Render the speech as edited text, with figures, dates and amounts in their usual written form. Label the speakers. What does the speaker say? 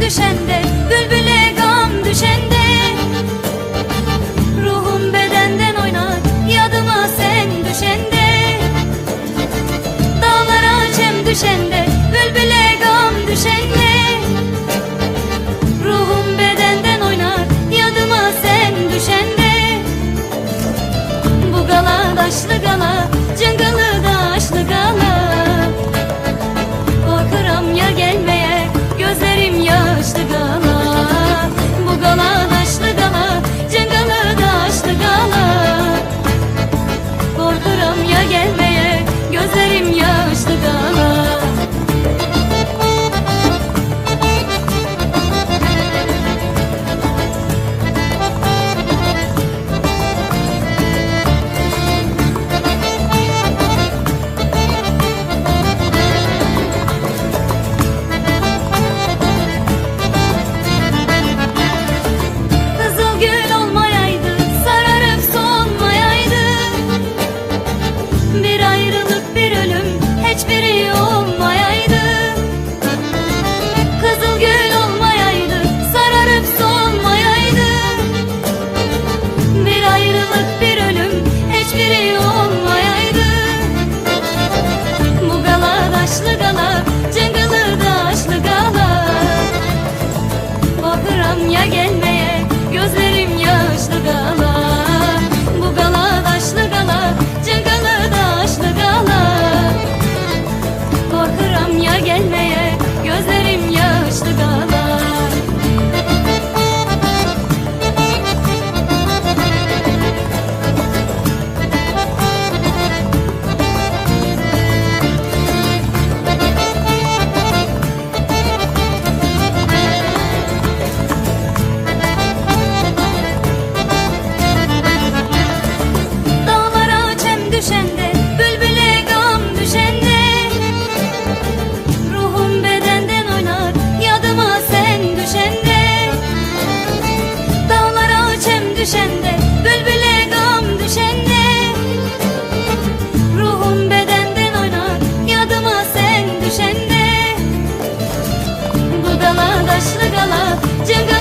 Speaker 1: Düşende, bülbüle gam düşende, ruhum bedenden oynar, yadıma sen düşende. Dağlara çem düşende, bülbüle gam düşende, ruhum bedenden oynar, yadıma sen düşende. Bu gala daşlı gala, cıngılı daşlı gala, korkuram ya gelmeye, gözlerim yaşlı gala. Bu gala daşlı gala, cıngılı daşlı gala, korkuram ya gelmeye, gözlerim yaşlı gala. Hiçbiri olmayaydı, kızıl gül olmayaydı, sararıp solmayaydı. Bir ayrılık bir ölüm, hiçbiri olmayaydı. Bu gala daşlı gala, cıngılı daşlı gala, korkuram ya gelmeye, gözlerim yaşlı gala. Bu gala daşlı gala, cıngılı daşlı gala, korkuram ya gelmeye, gözlerim yaşlı gala. Dağlara çem düşende, bülbüle gam düşende, ruhum bedenden oynar, yadıma sen düşende. Dağlara çem düşende, bülbüle gam düşende, ruhum bedenden oynar, yadıma sen düşende. Bu gala daşlı gala, cıngılı